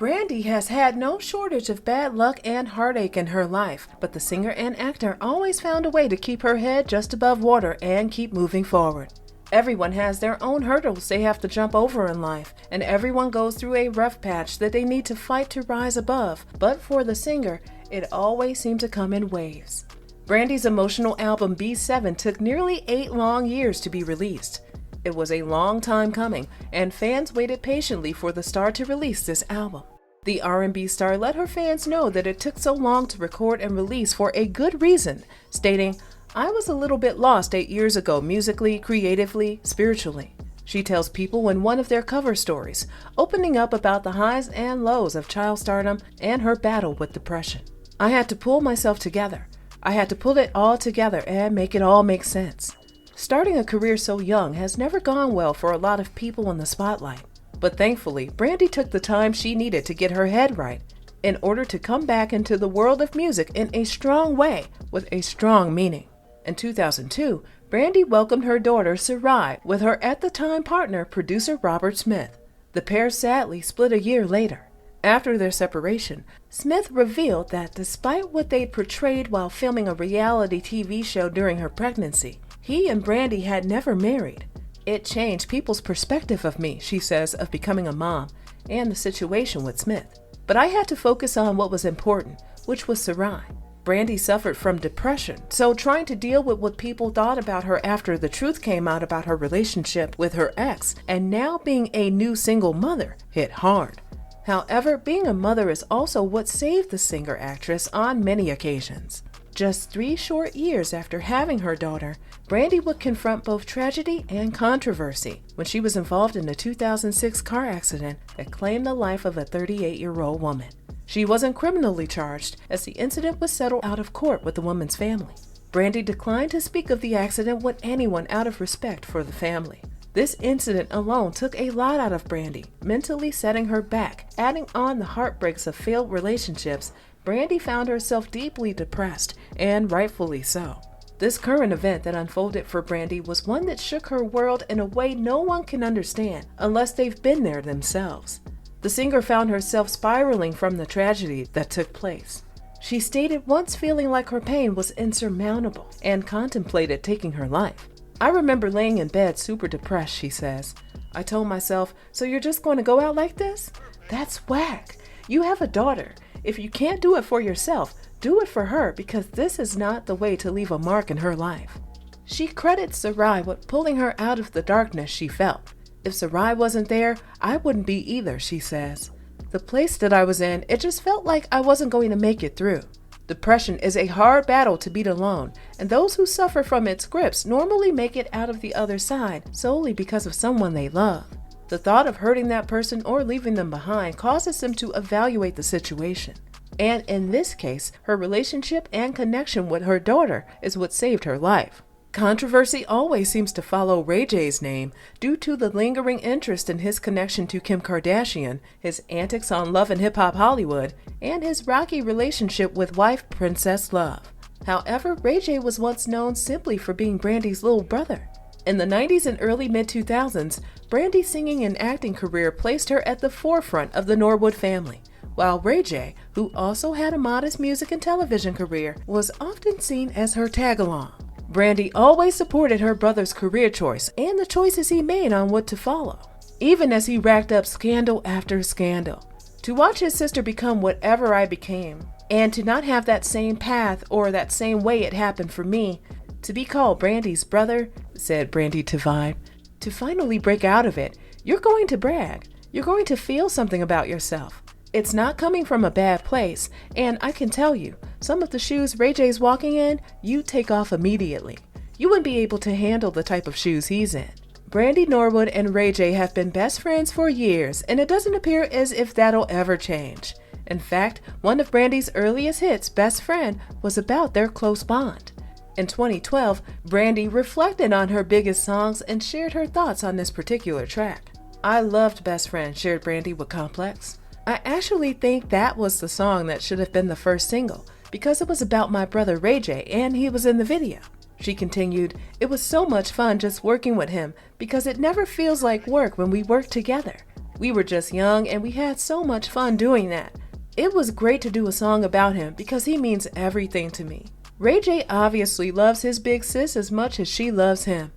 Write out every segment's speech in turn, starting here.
Brandy has had no shortage of bad luck and heartache in her life, but the singer and actor always found a way to keep her head just above water and keep moving forward. Everyone has their own hurdles they have to jump over in life, and everyone goes through a rough patch that they need to fight to rise above, but for the singer, it always seemed to come in waves. Brandy's emotional album B7 took nearly 8 long years to be released. It was a long time coming, and fans waited patiently for the star to release this album. The R&B star let her fans know that it took so long to record and release for a good reason, stating, "I was a little bit lost 8 years ago musically, creatively, spiritually." She tells People in one of their cover stories, opening up about the highs and lows of child stardom and her battle with depression. "I had to pull myself together. I had to pull it all together and make it all make sense." Starting a career so young has never gone well for a lot of people in the spotlight. But thankfully, Brandy took the time she needed to get her head right in order to come back into the world of music in a strong way with a strong meaning. In 2002, Brandy welcomed her daughter Sarai with her at-the-time partner, producer Robert Smith. The pair sadly split a year later. After their separation, Smith revealed that despite what they'd portrayed while filming a reality TV show during her pregnancy, he and Brandy had never married. "It changed people's perspective of me," she says, of becoming a mom and the situation with Smith. "But I had to focus on what was important, which was Sarai." Brandy suffered from depression, so trying to deal with what people thought about her after the truth came out about her relationship with her ex, and now being a new single mother, hit hard. However, being a mother is also what saved the singer-actress on many occasions. Just 3 short years after having her daughter, Brandy would confront both tragedy and controversy when she was involved in a 2006 car accident that claimed the life of a 38-year-old woman. She wasn't criminally charged, as the incident was settled out of court with the woman's family. Brandy declined to speak of the accident with anyone out of respect for the family. This incident alone took a lot out of Brandy, mentally setting her back. Adding on the heartbreaks of failed relationships, Brandy found herself deeply depressed, and rightfully so. This current event that unfolded for Brandy was one that shook her world in a way no one can understand unless they've been there themselves. The singer found herself spiraling from the tragedy that took place. She stated once feeling like her pain was insurmountable and contemplated taking her life. "I remember laying in bed super depressed," she says. "I told myself, so you're just going to go out like this? That's whack. You have a daughter. If you can't do it for yourself, do it for her, because this is not the way to leave a mark in her life." She credits Sarai with pulling her out of the darkness she felt. "If Sarai wasn't there, I wouldn't be either," she says. "The place that I was in, it just felt like I wasn't going to make it through." Depression is a hard battle to beat alone, and those who suffer from its grips normally make it out of the other side solely because of someone they love. The thought of hurting that person or leaving them behind causes them to evaluate the situation. And in this case, her relationship and connection with her daughter is what saved her life. Controversy always seems to follow Ray J's name due to the lingering interest in his connection to Kim Kardashian, his antics on Love and Hip Hop Hollywood, and his rocky relationship with wife Princess Love. However, Ray J was once known simply for being Brandy's little brother. In the 90s and early mid-2000s, Brandy's singing and acting career placed her at the forefront of the Norwood family, while Ray J, who also had a modest music and television career, was often seen as her tag-along. Brandy always supported her brother's career choice and the choices he made on what to follow, even as he racked up scandal after scandal. To watch his sister become whatever I became, and to not have that same path or that same way it happened for me, to be called Brandy's brother, said Brandy to Vibe, to finally break out of it, you're going to brag. You're going to feel something about yourself. It's not coming from a bad place, and I can tell you, some of the shoes Ray J's walking in, you'd take off immediately. You wouldn't be able to handle the type of shoes he's in. Brandy Norwood and Ray J have been best friends for years, and it doesn't appear as if that'll ever change. In fact, one of Brandy's earliest hits, Best Friend, was about their close bond. In 2012, Brandy reflected on her biggest songs and shared her thoughts on this particular track. "I loved Best Friend," shared Brandy with Complex. "I actually think that was the song that should have been the first single, because it was about my brother Ray J and he was in the video." She continued, "It was so much fun just working with him because it never feels like work when we work together. We were just young and we had so much fun doing that. It was great to do a song about him because he means everything to me. Ray J obviously loves his big sis as much as she loves him.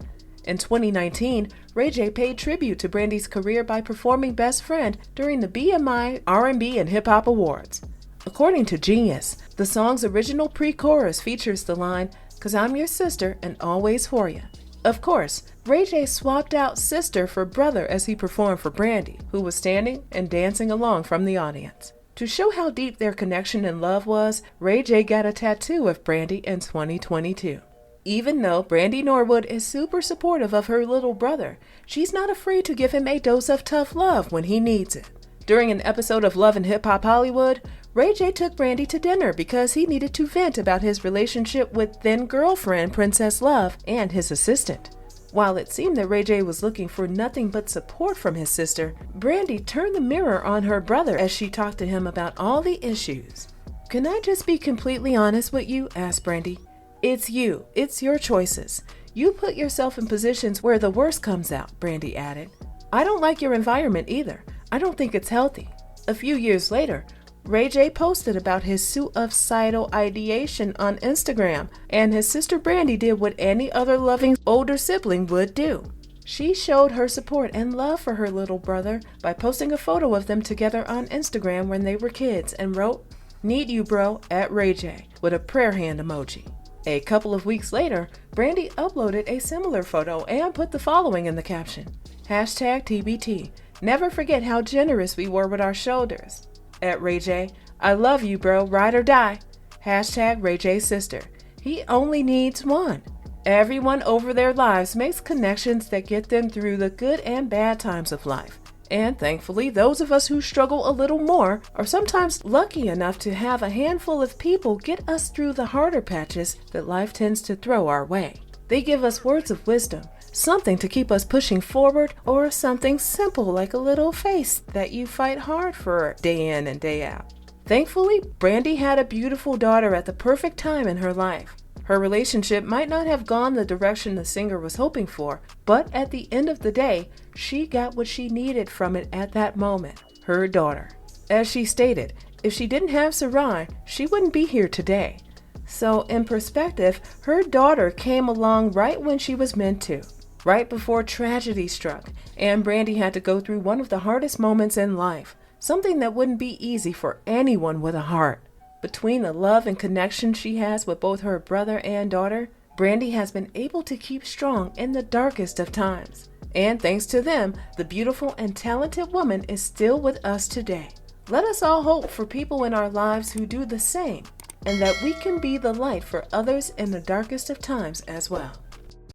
In 2019, Ray J paid tribute to Brandy's career by performing Best Friend during the BMI R&B and Hip Hop Awards. According to Genius, the song's original pre-chorus features the line, "'Cause I'm your sister and always for ya." Of course, Ray J swapped out sister for brother as he performed for Brandy, who was standing and dancing along from the audience. To show how deep their connection and love was, Ray J got a tattoo of Brandy in 2022. Even though Brandy Norwood is super supportive of her little brother, she's not afraid to give him a dose of tough love when he needs it. During an episode of Love and Hip Hop Hollywood, Ray J took Brandy to dinner because he needed to vent about his relationship with then-girlfriend Princess Love and his assistant. While it seemed that Ray J was looking for nothing but support from his sister, Brandy turned the mirror on her brother as she talked to him about all the issues. "Can I just be completely honest with you?" asked Brandy. "It's you. It's your choices. You put yourself in positions where the worst comes out," Brandy added. "I don't like your environment either. I don't think it's healthy." A few years later, Ray J posted about his suicidal ideation on Instagram, and his sister Brandy did what any other loving older sibling would do. She showed her support and love for her little brother by posting a photo of them together on Instagram when they were kids and wrote, "Need you bro, at Ray J," with a prayer hand emoji. A couple of weeks later, Brandy uploaded a similar photo and put the following in the caption, #TBT. Never forget how generous we were with our shoulders. At Ray J, I love you bro, ride or die. #Ray J's sister. He only needs one. Everyone over their lives makes connections that get them through the good and bad times of life. And thankfully, those of us who struggle a little more are sometimes lucky enough to have a handful of people get us through the harder patches that life tends to throw our way. They give us words of wisdom, something to keep us pushing forward, or something simple like a little face that you fight hard for day in and day out. Thankfully, Brandy had a beautiful daughter at the perfect time in her life. Her relationship might not have gone the direction the singer was hoping for, but at the end of the day, she got what she needed from it at that moment, her daughter. As she stated, if she didn't have Sarai, she wouldn't be here today. So in perspective, her daughter came along right when she was meant to, right before tragedy struck, and Brandy had to go through one of the hardest moments in life, something that wouldn't be easy for anyone with a heart. Between the love and connection she has with both her brother and daughter, Brandy has been able to keep strong in the darkest of times. And thanks to them, the beautiful and talented woman is still with us today. Let us all hope for people in our lives who do the same, and that we can be the light for others in the darkest of times as well.